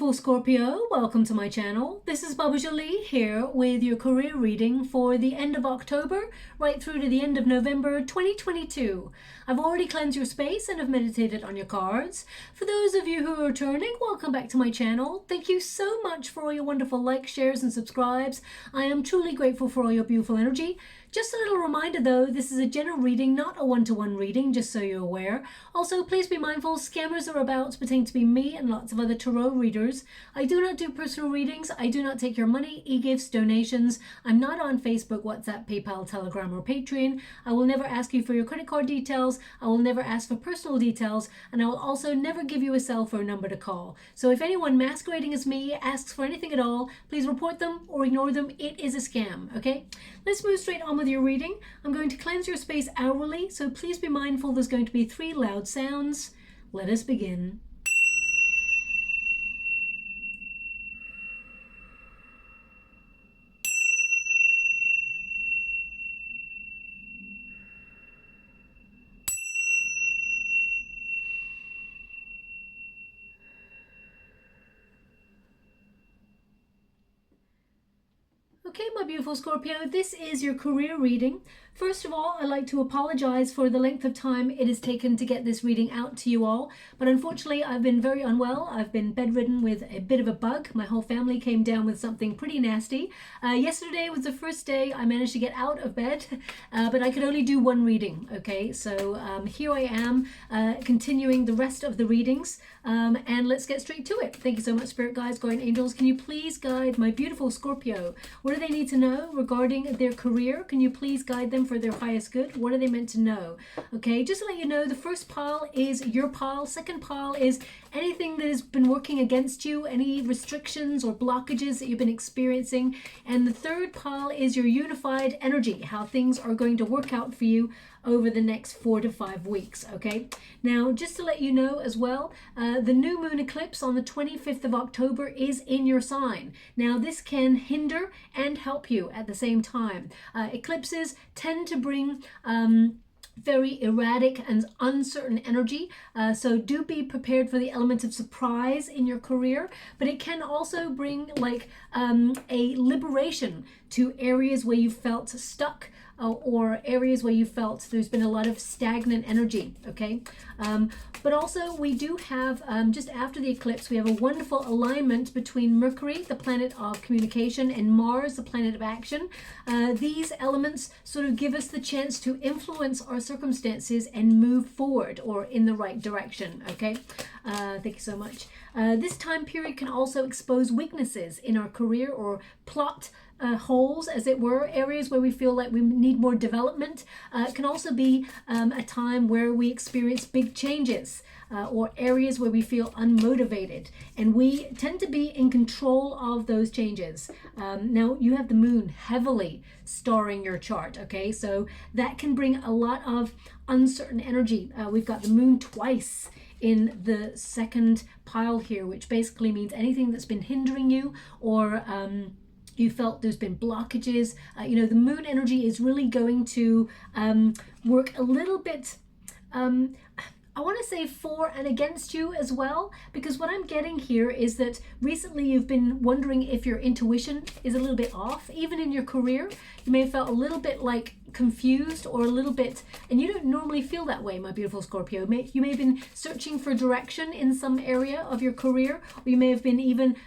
beautiful Scorpio, welcome to my channel. This is Baba Jolie here with your career reading for the end of October right through to the end of November 2022. I've already cleansed your space and have meditated on your cards. For those of you who are returning, welcome back to my channel. Thank you so much for all your wonderful likes, shares and subscribes. I am truly grateful for all your beautiful energy. Just a little reminder though, this is a general reading, not a one-to-one reading, just so you're aware. Also, please be mindful, scammers are about pretending to be me and lots of other tarot readers. I do not do personal readings. I do not take your money, e-gifts, donations. I'm not on Facebook, WhatsApp, PayPal, Telegram or Patreon. I will never ask you for your credit card details. I will never ask for personal details. And I will also never give you a cell phone number to call. So if anyone masquerading as me asks for anything at all, please report them or ignore them. It is a scam, okay? Let's move straight on with your reading. I'm going to cleanse your space hourly, so please be mindful there's going to be 3 loud sounds. Let us begin. Okay, my beautiful Scorpio, this is your career reading. First of all, I'd like to apologize for the length of time it has taken to get this reading out to you all. But unfortunately, I've been very unwell. I've been bedridden with a bit of a bug. My whole family came down with something pretty nasty. Yesterday was the first day I managed to get out of bed, but I could only do one reading. Okay, so here I am continuing the rest of the readings. And let's get straight to it. Thank you so much, Spirit Guides, Guardian Angels. Can you please guide my beautiful Scorpio? What do they need to know regarding their career? Can you please guide them for their highest good? What are they meant to know? Okay, just to let you know, the first pile is your pile. Second pile is anything that has been working against you, any restrictions or blockages that you've been experiencing. And the third pile is your unified energy, how things are going to work out for you over the next 4 to 5 weeks. Okay, now just to let you know as well, the new moon eclipse on the 25th of October is in your sign. Now this can hinder and help you at the same time. Eclipses tend to bring very erratic and uncertain energy, so do be prepared for the element of surprise in your career, but it can also bring like a liberation to areas where you felt stuck, or areas where you felt there's been a lot of stagnant energy. Okay, but also we do have just after the eclipse, we have a wonderful alignment between Mercury, the planet of communication, and Mars, the planet of action. These elements sort of give us the chance to influence our circumstances and move forward or in the right direction. Okay, thank you so much. This time period can also expose weaknesses in our career or plot holes, as it were, areas where we feel like we need more development. It can also be a time where we experience big changes or areas where we feel unmotivated, and we tend to be in control of those changes. Now you have the moon heavily starring your chart, okay, so that can bring a lot of uncertain energy. We've got the moon twice in the second pile here, which basically means anything that's been hindering you or you felt there's been blockages. You know, the moon energy is really going to work a little bit, I want to say for and against you as well, because what I'm getting here is that recently you've been wondering if your intuition is a little bit off. Even in your career, you may have felt a little bit like confused or a little bit, and you don't normally feel that way, my beautiful Scorpio. You may have been searching for direction in some area of your career, or you may have been even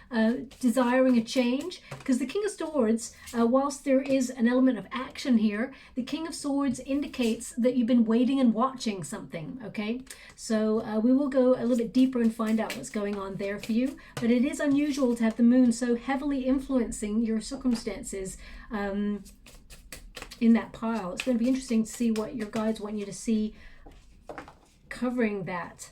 desiring a change, because the King of Swords, whilst there is an element of action here, the King of Swords indicates that you've been waiting and watching something. Okay, so we will go a little bit deeper and find out what's going on there for you, but it is unusual to have the moon so heavily influencing your circumstances in that pile. It's going to be interesting to see what your guides want you to see covering that.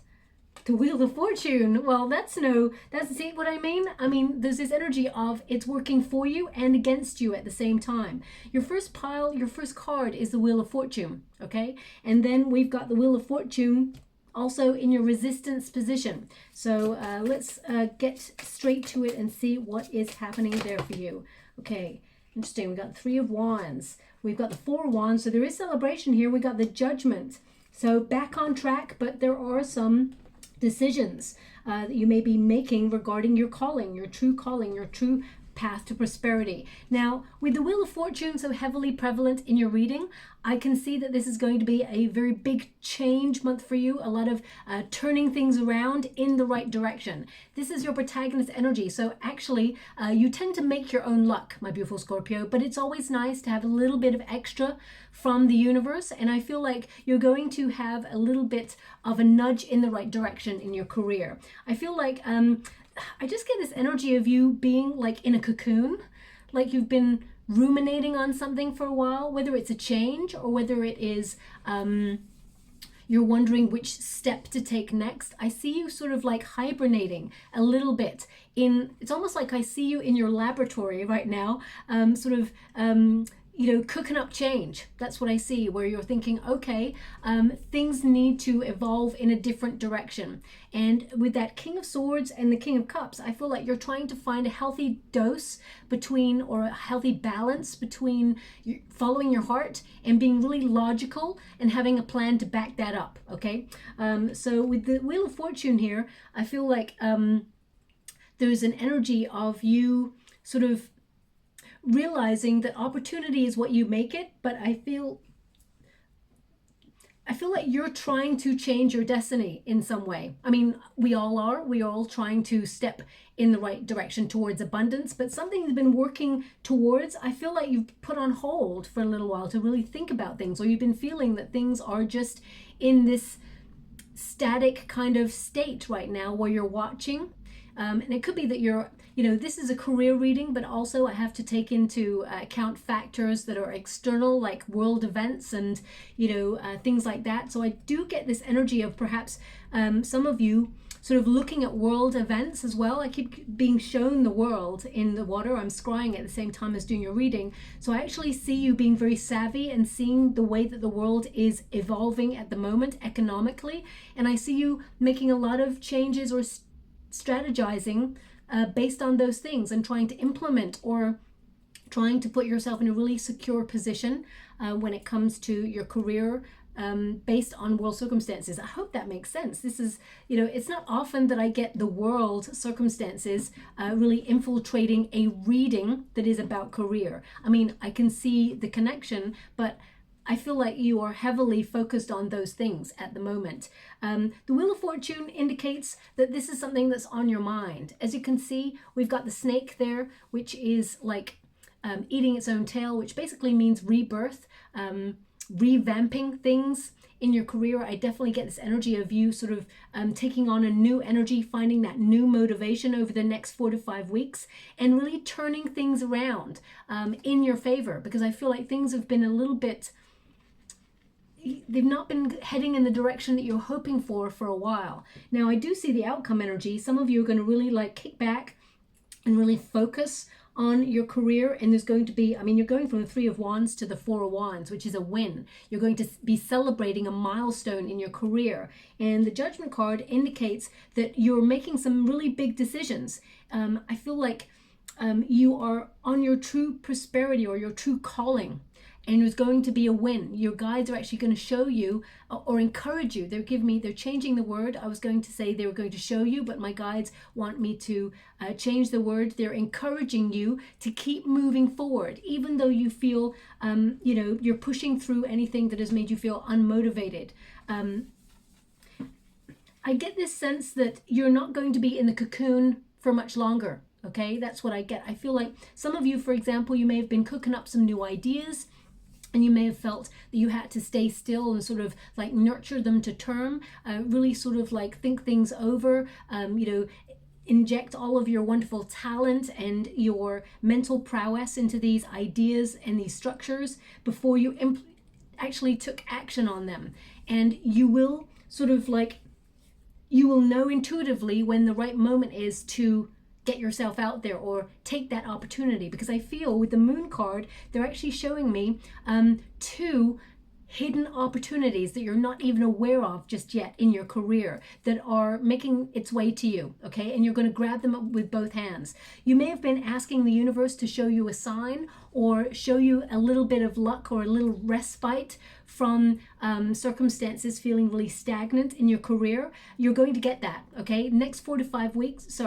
The Wheel of Fortune. Well, see what I mean? I mean, there's this energy of it's working for you and against you at the same time. Your first pile, your first card is the Wheel of Fortune, okay? And then we've got the Wheel of Fortune also in your resistance position. So let's get straight to it and see what is happening there for you. Okay, interesting. We've got the 3 of Wands. We've got the 4 of Wands. So there is celebration here. We got the Judgment. So back on track, but there are some decisions that you may be making regarding your calling, your true path to prosperity. Now, with the Wheel of Fortune so heavily prevalent in your reading, I can see that this is going to be a very big change month for you, a lot of turning things around in the right direction. This is your protagonist energy, so actually you tend to make your own luck, my beautiful Scorpio, but it's always nice to have a little bit of extra from the universe, and I feel like you're going to have a little bit of a nudge in the right direction in your career. I feel like I just get this energy of you being like in a cocoon, like you've been ruminating on something for a while, whether it's a change or whether it is you're wondering which step to take next. I see you sort of like hibernating a little bit it's almost like I see you in your laboratory right now, sort of you know, cooking up change. That's what I see, where you're thinking, okay, things need to evolve in a different direction. And with that King of Swords and the King of Cups, I feel like you're trying to find a healthy dose between, or a healthy balance between following your heart and being really logical and having a plan to back that up, okay? So with the Wheel of Fortune here, I feel like there's an energy of you sort of realizing that opportunity is what you make it, but I feel like you're trying to change your destiny in some way. I mean, we all are. We're all trying to step in the right direction towards abundance, but something you've been working towards, I feel like you've put on hold for a little while to really think about things, or you've been feeling that things are just in this static kind of state right now where you're watching. And it could be that you're, you know, this is a career reading, but also I have to take into account factors that are external, like world events and, you know, things like that. So I do get this energy of perhaps some of you sort of looking at world events as well. I keep being shown the world in the water. I'm scrying at the same time as doing your reading. So I actually see you being very savvy and seeing the way that the world is evolving at the moment economically. And I see you making a lot of changes or strategizing based on those things and trying to implement or trying to put yourself in a really secure position when it comes to your career based on world circumstances. I hope that makes sense. This is, you know, it's not often that I get the world circumstances really infiltrating a reading that is about career. I mean, I can see the connection, but I feel like you are heavily focused on those things at the moment. The Wheel of Fortune indicates that this is something that's on your mind. As you can see, we've got the snake there, which is like eating its own tail, which basically means rebirth, revamping things in your career. I definitely get this energy of you sort of taking on a new energy, finding that new motivation over the next 4 to 5 weeks and really turning things around in your favor, because I feel like things have been a little bit, they've not been heading in the direction that you're hoping for a while. Now, I do see the outcome energy. Some of you are going to really like kick back and really focus on your career, and there's going to be, I mean, you're going from the 3 of Wands to the 4 of Wands, which is a win. You're going to be celebrating a milestone in your career, and the Judgment card indicates that you're making some really big decisions. I feel like you are on your true prosperity or your true calling, and there's going to be a win. Your guides are actually going to show you or encourage you. They're changing the word. I was going to say they were going to show you, but my guides want me to change the word. They're encouraging you to keep moving forward, even though you feel, you know, you're pushing through anything that has made you feel unmotivated. I get this sense that you're not going to be in the cocoon for much longer. Okay, that's what I get. I feel like some of you, for example, you may have been cooking up some new ideas, and you may have felt that you had to stay still and sort of like nurture them to term, really sort of like think things over, you know, inject all of your wonderful talent and your mental prowess into these ideas and these structures before you actually took action on them. And you will sort of like, you will know intuitively when the right moment is to get yourself out there or take that opportunity, because I feel with the Moon card, they're actually showing me 2 hidden opportunities that you're not even aware of just yet in your career that are making its way to you, okay? And you're going to grab them up with both hands. You may have been asking the universe to show you a sign or show you a little bit of luck or a little respite from circumstances feeling really stagnant in your career. You're going to get that, okay? Next 4 to 5 weeks,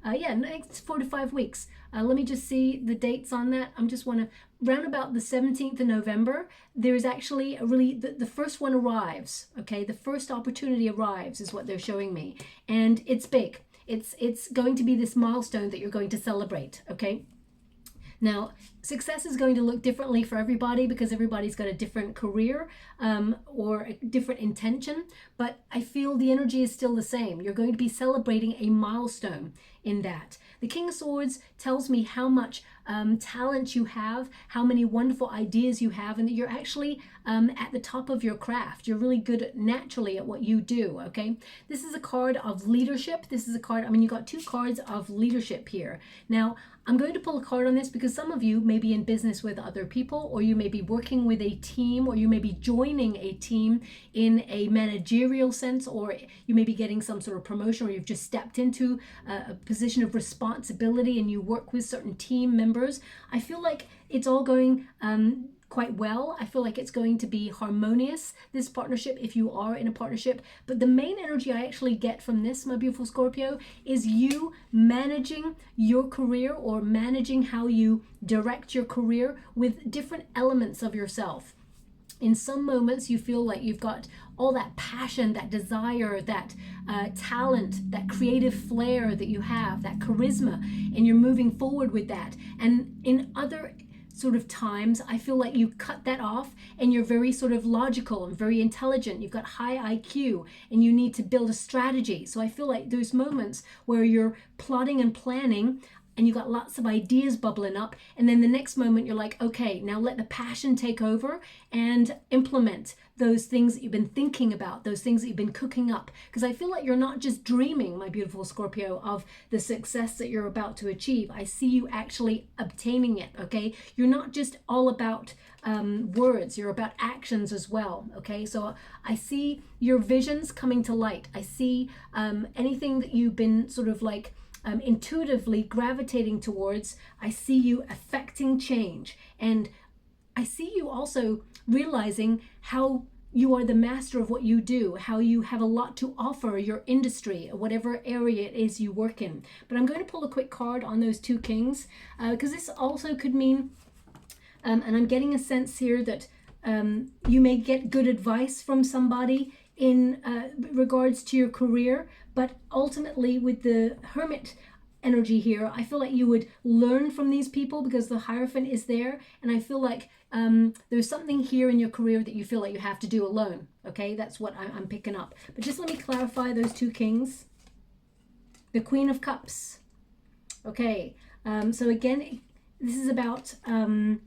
next 4 to 5 weeks. Let me just see the dates on that. I'm just want to, round about the 17th of November, there's actually a really, the first one arrives, okay? The first opportunity arrives is what they're showing me. And it's big. It's going to be this milestone that you're going to celebrate, okay? Now, success is going to look differently for everybody because everybody's got a different career or a different intention, but I feel the energy is still the same. You're going to be celebrating a milestone in that. The King of Swords tells me how much talent you have, how many wonderful ideas you have, and that you're actually at the top of your craft. You're really good naturally at what you do, okay? This is a card of leadership. This is a card, I mean, you got 2 cards of leadership here. Now, I'm going to pull a card on this because some of you may be in business with other people, or you may be working with a team, or you may be joining a team in a managerial sense, or you may be getting some sort of promotion, or you've just stepped into a position of responsibility and you work with certain team members. I feel like it's all going quite well. I feel like it's going to be harmonious, this partnership, if you are in a partnership. But the main energy I actually get from this, my beautiful Scorpio, is you managing your career or managing how you direct your career with different elements of yourself. In some moments, you feel like you've got all that passion, that desire, that talent, that creative flair that you have, that charisma, and you're moving forward with that. And in other sort of times, I feel like you cut that off and you're very sort of logical and very intelligent. You've got high IQ and you need to build a strategy. So I feel like there's moments where you're plotting and planning and you got lots of ideas bubbling up, and then the next moment you're like, okay, now let the passion take over and implement those things that you've been thinking about, those things that you've been cooking up. Because I feel like you're not just dreaming, my beautiful Scorpio, of the success that you're about to achieve. I see you actually obtaining it, okay? You're not just all about words, you're about actions as well, okay? So I see your visions coming to light. I see anything that you've been sort of like intuitively gravitating towards. I see you affecting change, and I see you also realizing how you are the master of what you do, how you have a lot to offer your industry, whatever area it is you work in. But I'm going to pull a quick card on those 2 kings because this also could mean, and I'm getting a sense here that you may get good advice from somebody in regards to your career, but ultimately with the Hermit energy here, I feel like you would learn from these people because the Hierophant is there, and I feel like there's something here in your career that you feel like you have to do alone, okay? That's what I'm picking up. But just let me clarify those 2 kings. The Queen of Cups. Okay, so again, this is about the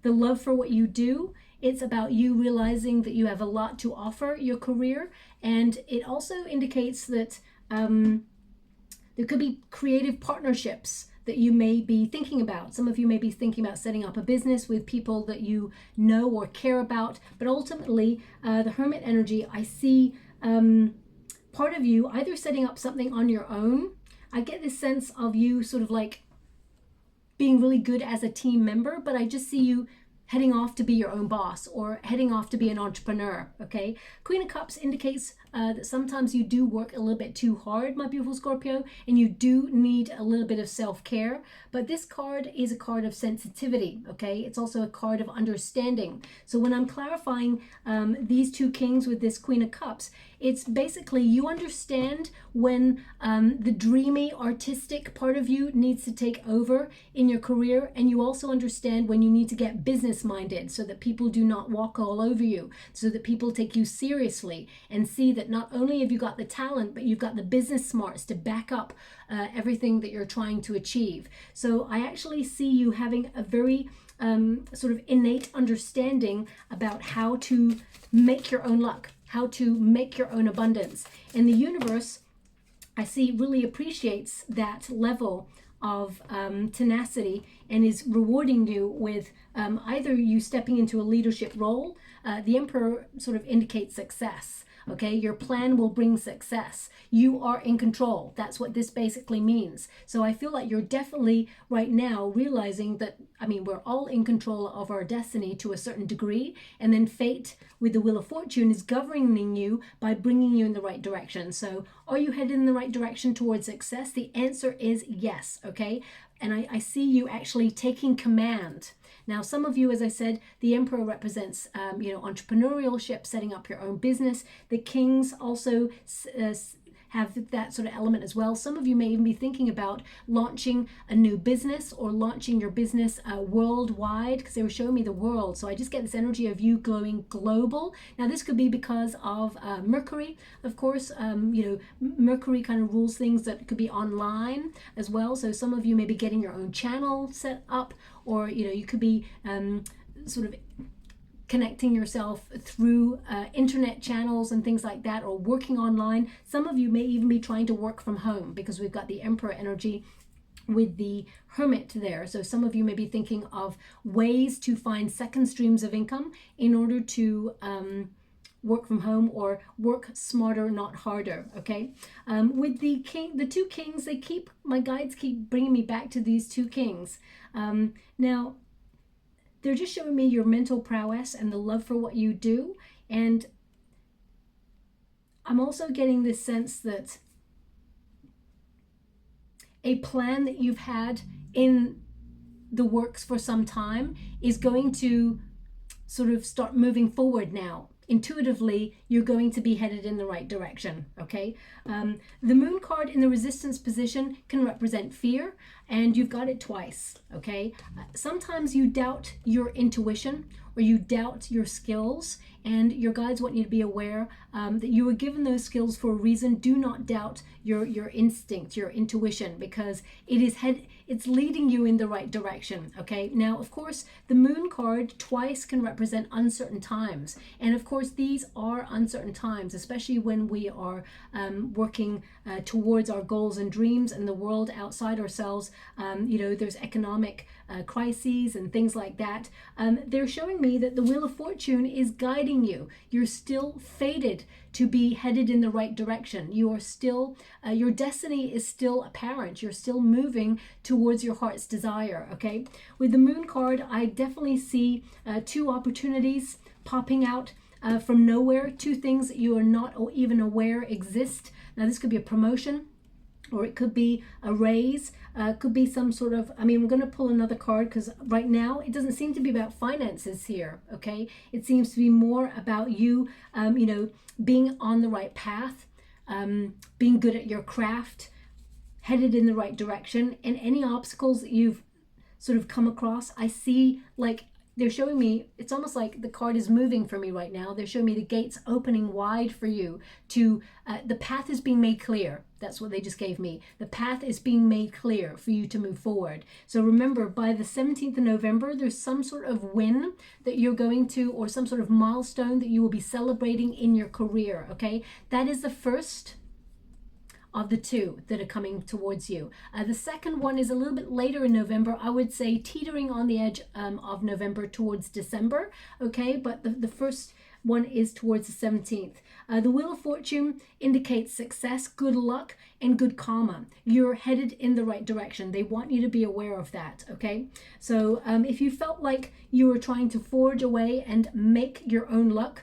love for what you do. It's about you realizing that you have a lot to offer your career, and it also indicates that there could be creative partnerships that you may be thinking about. Some of you may be thinking about setting up a business with people that you know or care about, but ultimately the Hermit energy, I see part of you either setting up something on your own. I get this sense of you sort of like being really good as a team member, but I just see you heading off to be your own boss or heading off to be an entrepreneur, okay? Queen of Cups indicates that sometimes you do work a little bit too hard, my beautiful Scorpio, and you do need a little bit of self-care. But this card is a card of sensitivity, okay? It's also a card of understanding. So when I'm clarifying these 2 kings with this Queen of Cups, it's basically you understand when the dreamy, artistic part of you needs to take over in your career, and you also understand when you need to get business-minded so that people do not walk all over you, so that people take you seriously and see that not only have you got the talent, but you've got the business smarts to back up everything that you're trying to achieve. So I actually see you having a very sort of innate understanding about how to make your own luck, how to make your own abundance. And the universe, I see, really appreciates that level of tenacity and is rewarding you with either you stepping into a leadership role. The Emperor sort of indicates success. Okay, your plan will bring success. You are in control. That's what this basically means. So I feel like you're definitely right now realizing that, I mean, we're all in control of our destiny to a certain degree. And then fate with the Wheel of Fortune is governing you by bringing you in the right direction. So are you headed in the right direction towards success? The answer is yes. Okay. And I see you actually taking command. Now, some of you, as I said, the Emperor represents, entrepreneurship, setting up your own business. The Kings also have that sort of element as well. Some of you may even be thinking about launching a new business or launching your business worldwide, because they were showing me the world. So I just get this energy of you going global. Now, this could be because of Mercury, of course. Mercury kind of rules things that could be online as well. So some of you may be getting your own channel set up, or, you could be sort of connecting yourself through internet channels and things like that, or working online. Some of you may even be trying to work from home, because we've got the Emperor energy with the Hermit there. So some of you may be thinking of ways to find second streams of income in order to work from home, or work smarter, not harder. Okay. With the two kings, my guides keep bringing me back to these two kings. Now, they're just showing me your mental prowess and the love for what you do. And I'm also getting this sense that a plan that you've had in the works for some time is going to sort of start moving forward now. Intuitively, you're going to be headed in the right direction. Okay. The Moon card in the Resistance position can represent fear, and you've got it twice. Okay. Sometimes you doubt your intuition, or you doubt your skills, and your guides want you to be aware that you were given those skills for a reason. Do not doubt your instinct, your intuition, because it's leading you in the right direction. Okay. Now, of course, the Moon card twice can represent uncertain times, and of course these are uncertain times, especially when we are working towards our goals and dreams and the world outside ourselves. There's economic crises and things like that. They're showing me that the Wheel of Fortune is guiding you. You're still fated to be headed in the right direction. You are still, your destiny is still apparent. You're still moving towards your heart's desire. Okay. With the Moon card, I definitely see two opportunities popping out from nowhere. Two things that you are not even aware exist. Now, this could be a promotion, or it could be a raise, could be some sort of, I'm going to pull another card, because right now it doesn't seem to be about finances here. Okay. It seems to be more about you, being on the right path, being good at your craft, headed in the right direction. And any obstacles that you've sort of come across, I see, like, they're showing me, it's almost like the card is moving for me right now. They're showing me the gates opening wide for you to, the path is being made clear. That's what they just gave me. The path is being made clear for you to move forward. So remember, by the 17th of November, there's some sort of win that you're going to, or some sort of milestone that you will be celebrating in your career. Okay. That is the first of the two that are coming towards you. The second one is a little bit later in November. I would say teetering on the edge of November towards December. Okay, but the first one is towards the 17th. The Wheel of Fortune indicates success, good luck, and good karma. You're headed in the right direction. They want you to be aware of that. Okay, so if you felt like you were trying to forge away and make your own luck,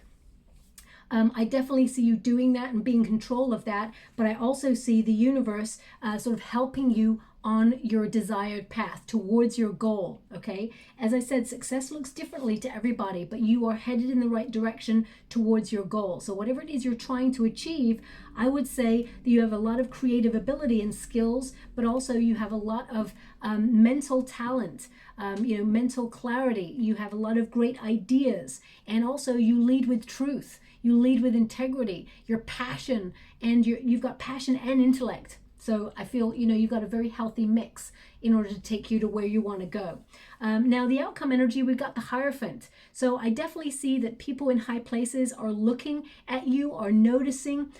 I definitely see you doing that and being in control of that, but I also see the universe sort of helping you on your desired path towards your goal. Okay, as I said, success looks differently to everybody, but you are headed in the right direction towards your goal. So whatever it is you're trying to achieve, I would say that you have a lot of creative ability and skills, but also you have a lot of mental talent, mental clarity. You have a lot of great ideas, and also you lead with truth. You lead with integrity, your passion, and you've got passion and intellect. So I feel, you know, you've got a very healthy mix in order to take you to where you want to go. Now the outcome energy, we've got the Hierophant. So I definitely see that people in high places are looking at you, are noticing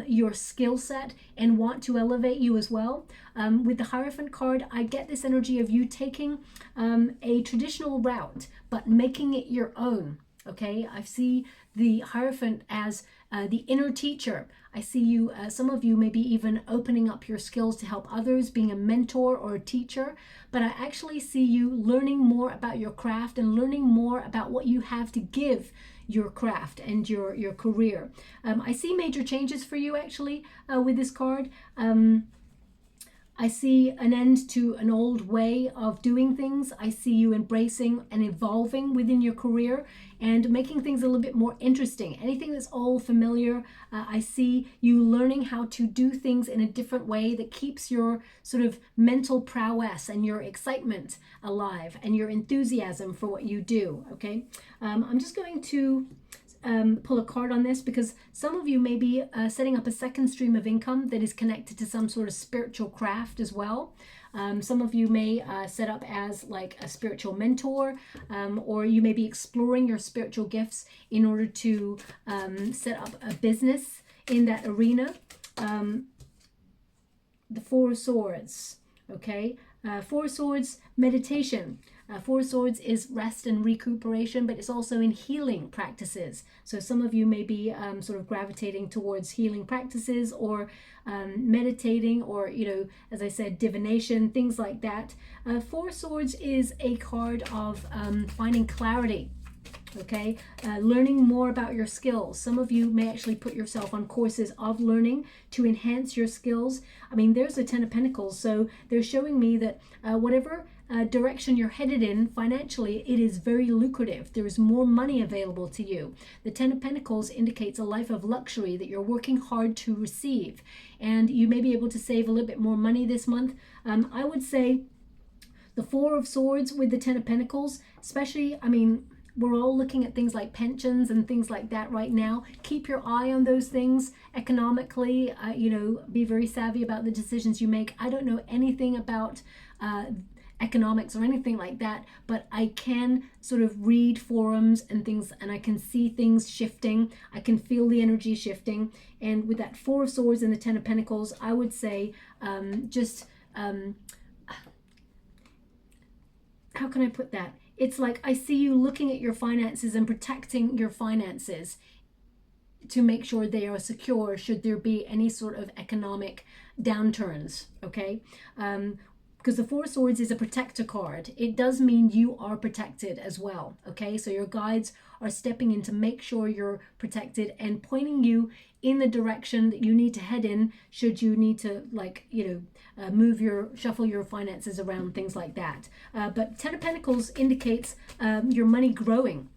your skill set and want to elevate you as well. With the Hierophant card, I get this energy of you taking a traditional route, but making it your own. Okay, I see the Hierophant as the inner teacher. I see you, some of you maybe even opening up your skills to help others, being a mentor or a teacher, but I actually see you learning more about your craft and learning more about what you have to give your craft and your career. I see major changes for you actually with this card. I see an end to an old way of doing things. I see you embracing and evolving within your career and making things a little bit more interesting. Anything that's old, familiar, I see you learning how to do things in a different way that keeps your sort of mental prowess and your excitement alive and your enthusiasm for what you do, okay? I'm just going to pull a card on this because some of you may be setting up a second stream of income that is connected to some sort of spiritual craft as well. Some of you may set up as like a spiritual mentor, or you may be exploring your spiritual gifts in order to set up a business in that arena. The Four of Swords, okay? Four of Swords, meditation. Four of Swords is rest and recuperation, but it's also in healing practices. So some of you may be sort of gravitating towards healing practices or meditating or, you know, as I said, divination, things like that. Four of Swords is a card of finding clarity. Okay, learning more about your skills. Some of you may actually put yourself on courses of learning to enhance your skills. I mean, there's the Ten of Pentacles, so they're showing me that whatever direction you're headed in financially, it is very lucrative. There is more money available to you. The Ten of Pentacles indicates a life of luxury that you're working hard to receive, and you may be able to save a little bit more money this month. I would say the Four of Swords with the Ten of Pentacles, especially, I mean, we're all looking at things like pensions and things like that right now. Keep your eye on those things economically. You know, be very savvy about the decisions you make. I don't know anything about economics or anything like that, but I can sort of read forums and things, and I can see things shifting. I can feel the energy shifting. And with that Four of Swords and the Ten of Pentacles, I would say how can I put that? It's like I see you looking at your finances and protecting your finances to make sure they are secure should there be any sort of economic downturns, okay? Because the Four of Swords is a protector card. It does mean you are protected as well, okay? So your guides are stepping in to make sure you're protected and pointing you in the direction that you need to head in should you need to, like, you know, shuffle your finances around, things like that. But Ten of Pentacles indicates your money growing.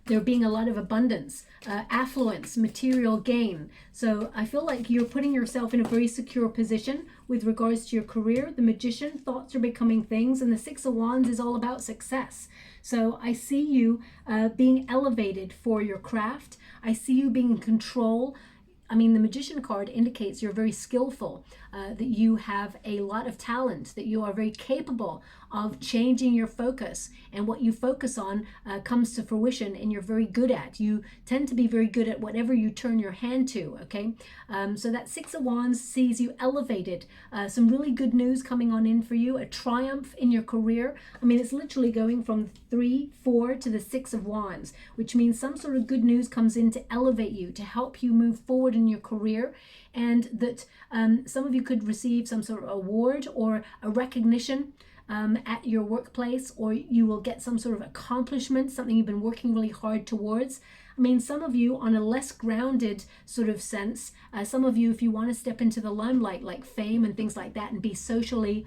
There being a lot of abundance, affluence, material gain. So I feel like you're putting yourself in a very secure position with regards to your career. The Magician, thoughts are becoming things, and the Six of Wands is all about success. So I see you being elevated for your craft. I see you being in control. I mean, the Magician card indicates you're very skillful, that you have a lot of talent, that you are very capable of changing your focus, and what you focus on comes to fruition and you're very good at. You tend to be very good at whatever you turn your hand to, okay? So that Six of Wands sees you elevated. Some really good news coming on in for you, a triumph in your career. I mean, it's literally going from 3, 4 to the Six of Wands, which means some sort of good news comes in to elevate you, to help you move forward in your career, and that some of you could receive some sort of award or a recognition at your workplace, or you will get some sort of accomplishment, something you've been working really hard towards. I mean, some of you on a less grounded sort of sense, some of you, if you want to step into the limelight, like fame and things like that, and be socially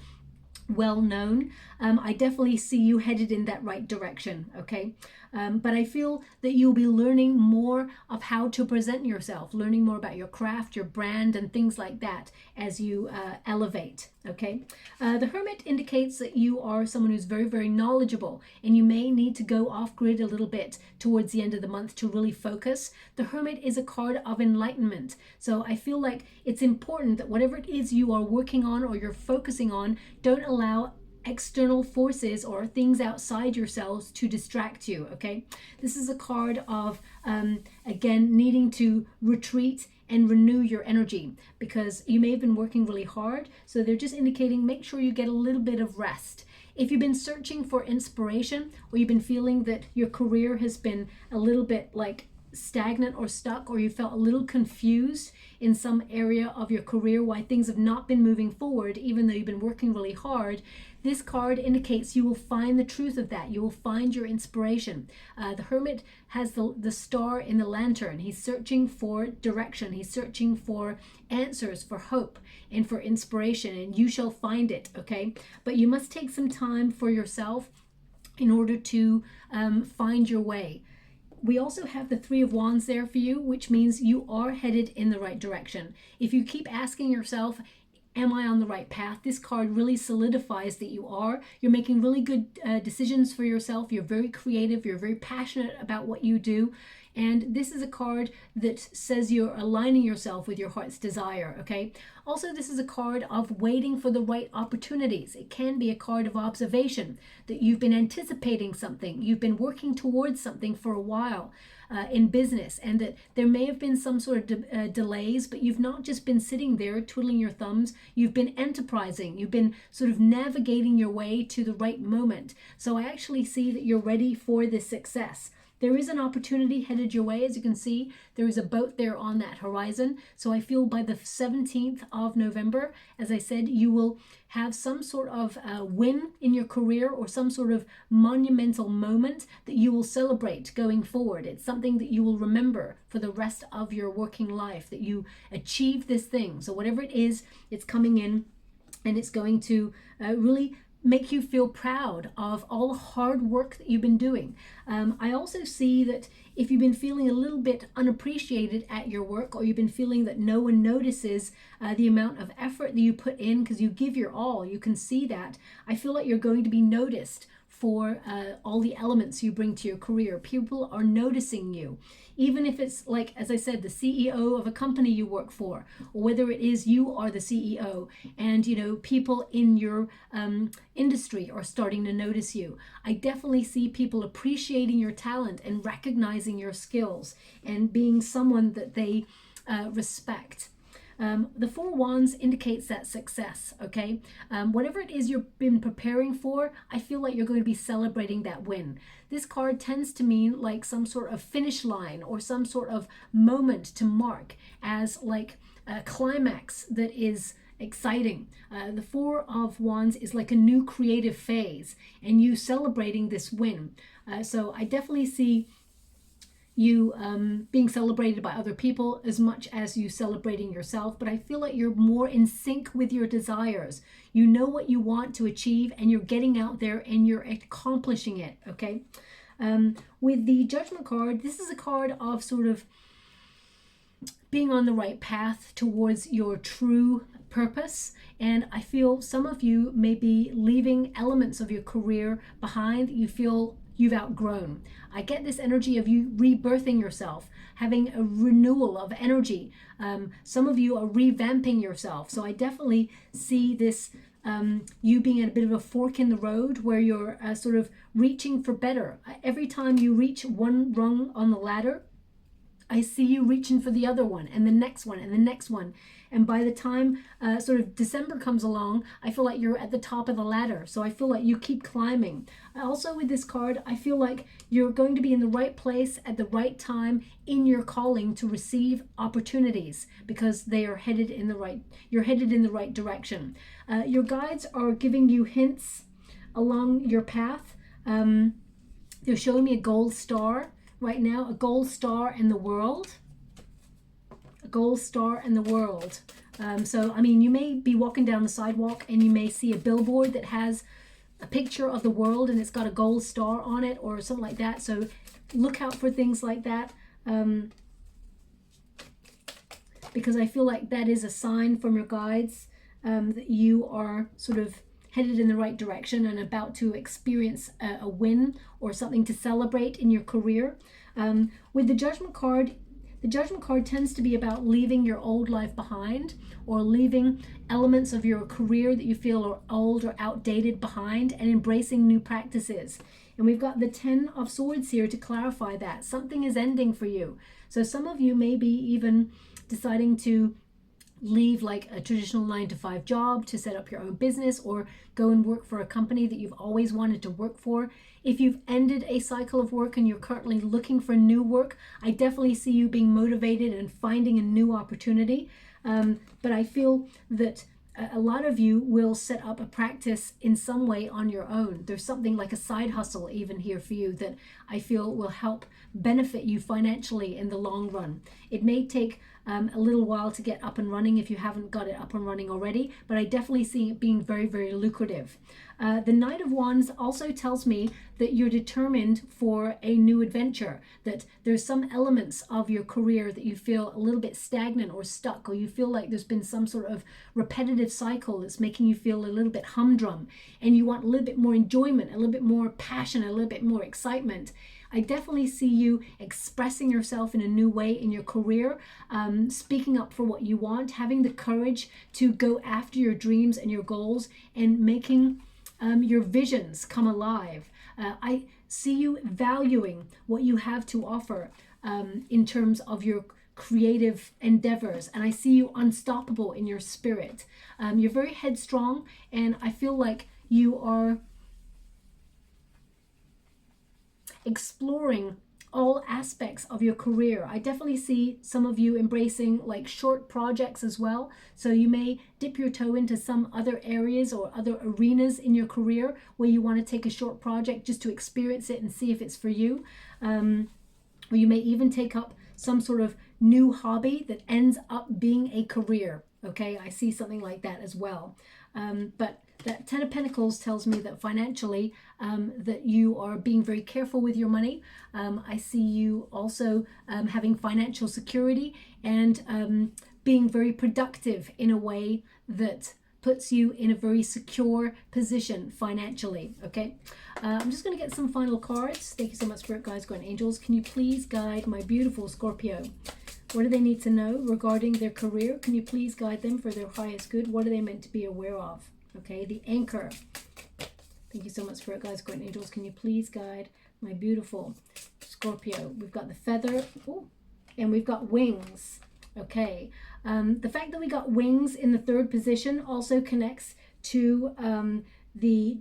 well known, I definitely see you headed in that right direction, okay? But I feel that you'll be learning more of how to present yourself, learning more about your craft, your brand, and things like that as you elevate, okay? The Hermit indicates that you are someone who's very, very knowledgeable, and you may need to go off-grid a little bit towards the end of the month to really focus. The Hermit is a card of enlightenment, so I feel like it's important that whatever it is you are working on or you're focusing on, don't allow external forces or things outside yourselves to distract you, okay? This is a card of, again, needing to retreat and renew your energy, because you may have been working really hard, so they're just indicating make sure you get a little bit of rest. If you've been searching for inspiration, or you've been feeling that your career has been a little bit like stagnant or stuck, or you felt a little confused in some area of your career, why things have not been moving forward even though you've been working really hard, this card indicates you will find the truth of that. You will find your inspiration. The Hermit has the star in the lantern. He's searching for direction. He's searching for answers, for hope, and for inspiration, and you shall find it, okay? But you must take some time for yourself in order to find your way. We also have the Three of Wands there for you, which means you are headed in the right direction. If you keep asking yourself, am I on the right path? This card really solidifies that you are. You're making really good decisions for yourself. You're very creative. You're very passionate about what you do. And this is a card that says you're aligning yourself with your heart's desire, okay? Also, this is a card of waiting for the right opportunities. It can be a card of observation, that you've been anticipating something. You've been working towards something for a while in business, and that there may have been some sort of delays, but you've not just been sitting there twiddling your thumbs. You've been enterprising. You've been sort of navigating your way to the right moment. So I actually see that you're ready for this success. There is an opportunity headed your way. As you can see, there is a boat there on that horizon. So I feel by the 17th of November, as I said, you will have some sort of win in your career, or some sort of monumental moment that you will celebrate going forward. It's something that you will remember for the rest of your working life, that you achieved this thing. So whatever it is, it's coming in, and it's going to really make you feel proud of all the hard work that you've been doing. I also see that if you've been feeling a little bit unappreciated at your work, or you've been feeling that no one notices the amount of effort that you put in because you give your all, you can see that. I feel like you're going to be noticed for all the elements you bring to your career. People are noticing you, even if it's like, as I said, the CEO of a company you work for, or whether it is you are the CEO, and you know, people in your industry are starting to notice you. I definitely see people appreciating your talent and recognizing your skills and being someone that they respect. The Four Wands indicates that success, okay? Whatever it is you've been preparing for, I feel like you're going to be celebrating that win. This card tends to mean like some sort of finish line, or some sort of moment to mark as like a climax that is exciting. The Four of Wands is like a new creative phase, and you celebrating this win. So I definitely see you being celebrated by other people as much as you celebrating yourself, but I feel like you're more in sync with your desires. You know what you want to achieve, and you're getting out there and you're accomplishing it, okay? With the Judgment card, this is a card of sort of being on the right path towards your true purpose, and I feel some of you may be leaving elements of your career behind that you feel you've outgrown. I get this energy of you rebirthing yourself, having a renewal of energy. Some of you are revamping yourself. So I definitely see this, you being at a bit of a fork in the road, where you're sort of reaching for better. Every time you reach one rung on the ladder, I see you reaching for the other one, and the next one, and the next one. And by the time sort of December comes along, I feel like you're at the top of the ladder. So I feel like you keep climbing. Also with this card, I feel like you're going to be in the right place at the right time in your calling to receive opportunities, because they are headed in the right, you're headed in the right direction. Your guides are giving you hints along your path. They're showing me a gold star right now, a gold star in the world. A gold star in the world. So, I mean, you may be walking down the sidewalk and you may see a billboard that has a picture of the world and it's got a gold star on it or something like that. So look out for things like that, because I feel like that is a sign from your guides that you are sort of headed in the right direction and about to experience a win or something to celebrate in your career. With the Judgment card, the Judgment card tends to be about leaving your old life behind, or leaving elements of your career that you feel are old or outdated behind, and embracing new practices. And we've got the 10 of Swords here to clarify that. Something is ending for you. So some of you may be even deciding to leave like a traditional 9-to-5 job to set up your own business, or go and work for a company that you've always wanted to work for. If you've ended a cycle of work and you're currently looking for new work, I definitely see you being motivated and finding a new opportunity. But I feel that a lot of you will set up a practice in some way on your own. There's something like a side hustle even here for you that I feel will help benefit you financially in the long run. It may take a little while to get up and running if you haven't got it up and running already, but I definitely see it being very, very lucrative. The Knight of Wands also tells me that you're determined for a new adventure, that there's some elements of your career that you feel a little bit stagnant or stuck, or you feel like there's been some sort of repetitive cycle that's making you feel a little bit humdrum, and you want a little bit more enjoyment, a little bit more passion, a little bit more excitement. I definitely see you expressing yourself in a new way in your career, speaking up for what you want, having the courage to go after your dreams and your goals, and making your visions come alive. I see you valuing what you have to offer in terms of your creative endeavors, and I see you unstoppable in your spirit. You're very headstrong, and I feel like you are exploring all aspects of your career. I definitely see some of you embracing like short projects as well. So you may dip your toe into some other areas or other arenas in your career where you want to take a short project just to experience it and see if it's for you. Or you may even take up some sort of new hobby that ends up being a career. Okay, I see something like that as well. But that 10 of Pentacles tells me that financially, that you are being very careful with your money. I see you also having financial security and being very productive in a way that puts you in a very secure position financially. Okay, I'm just going to get some final cards. Thank you so much, Spirit Guides, Guardian Angels. Can you please guide my beautiful Scorpio? What do they need to know regarding their career? Can you please guide them for their highest good? What are they meant to be aware of? Okay, the Anchor. Thank you so much, Spirit Guides, Guardian Angels. Can you please guide my beautiful Scorpio? We've got the Feather, and we've got Wings. Okay, the fact that we got Wings in the 3rd position also connects to the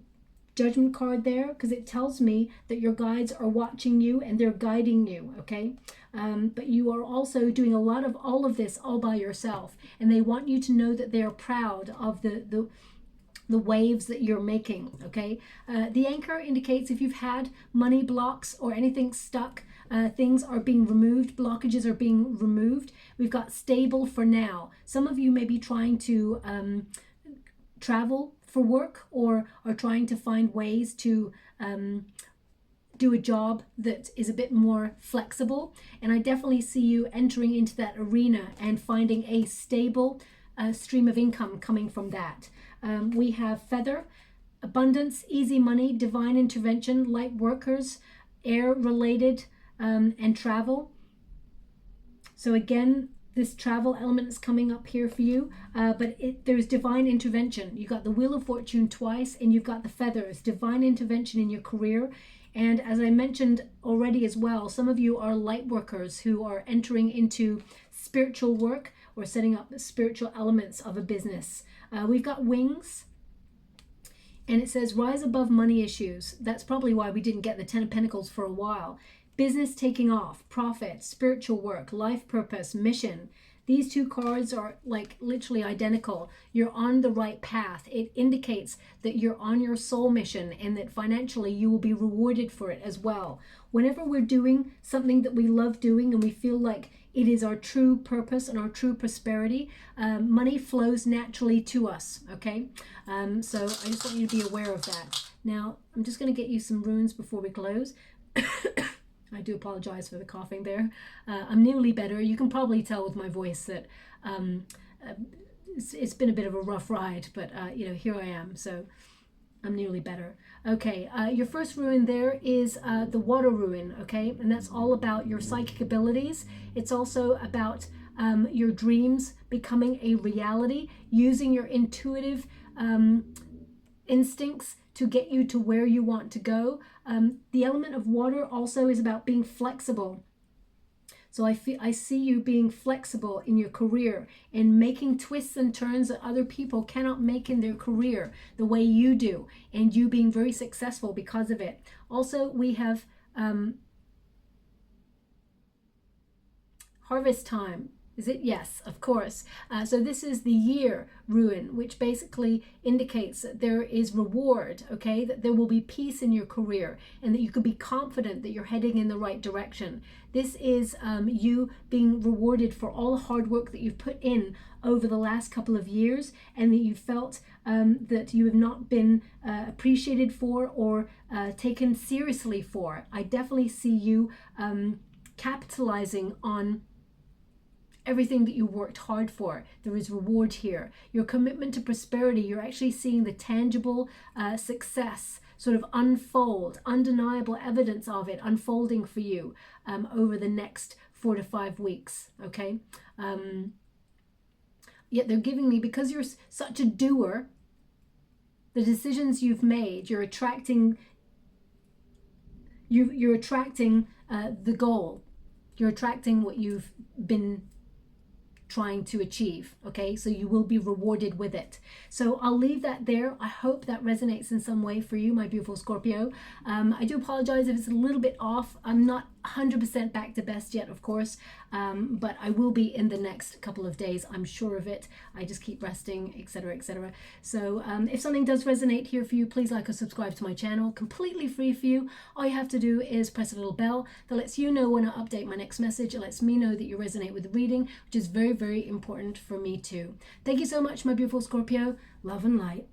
Judgment card there, because it tells me that your guides are watching you and they're guiding you. Okay, but you are also doing a lot of all of this all by yourself, and they want you to know that they are proud of the waves that you're making. Okay, the Anchor indicates if you've had money blocks or anything stuck, things are being removed, blockages are being removed. We've got stable for now. Some of you may be trying to travel for work, or are trying to find ways to do a job that is a bit more flexible, and I definitely see you entering into that arena and finding a stable stream of income coming from that. We have Feather, abundance, easy money, divine intervention, light workers, air related, and travel. So again, this travel element is coming up here for you, but there's divine intervention. You got the Wheel of Fortune twice, and you've got the Feathers, divine intervention in your career. And as I mentioned already as well, some of you are light workers who are entering into spiritual work or setting up the spiritual elements of a business. We've got Wings, and it says rise above money issues. That's probably why we didn't get the 10 of Pentacles for a while. Business taking off, profit, spiritual work, life purpose, mission. These two cards are like literally identical. You're on the right path. It indicates that you're on your soul mission, and that financially you will be rewarded for it as well. Whenever we're doing something that we love doing and we feel like it is our true purpose and our true prosperity, money flows naturally to us. Okay, so I just want you to be aware of that. Now I'm just going to get you some runes before we close. I do apologize for the coughing there. I'm nearly better. You can probably tell with my voice that it's been a bit of a rough ride, but you know, here I am, so I'm nearly better. Okay, your first rune there is the water rune, okay? And that's all about your psychic abilities. It's also about your dreams becoming a reality, using your intuitive instincts to get you to where you want to go. The element of water also is about being flexible. So I see you being flexible in your career and making twists and turns that other people cannot make in their career the way you do, and you being very successful because of it. Also, we have harvest time. Is it? Yes, of course. So this is the year rune, which basically indicates that there is reward, okay? That there will be peace in your career and that you can be confident that you're heading in the right direction. This is you being rewarded for all the hard work that you've put in over the last couple of years, and that you felt that you have not been appreciated for or taken seriously for. I definitely see you capitalizing on everything that you worked hard for. There is reward here. Your commitment to prosperity, you're actually seeing the tangible success sort of unfold, undeniable evidence of it unfolding for you over the next 4 to 5 weeks, okay? Yet they're giving me, because you're such a doer, the decisions you've made, you're attracting the goal. You're attracting what you've been trying to achieve, okay? So you will be rewarded with it. So I'll leave that there. I hope that resonates in some way for you, my beautiful Scorpio. I do apologize if it's a little bit off. I'm not 100% back to best yet, of course, but I will be in the next couple of days. I'm sure of it. I just keep resting, etc., etc. So if something does resonate here for you, please like or subscribe to my channel. Completely free for you. All you have to do is press a little bell that lets you know when I update my next message. It lets me know that you resonate with the reading, which is very, very important for me too. Thank you so much, my beautiful Scorpio. Love and light.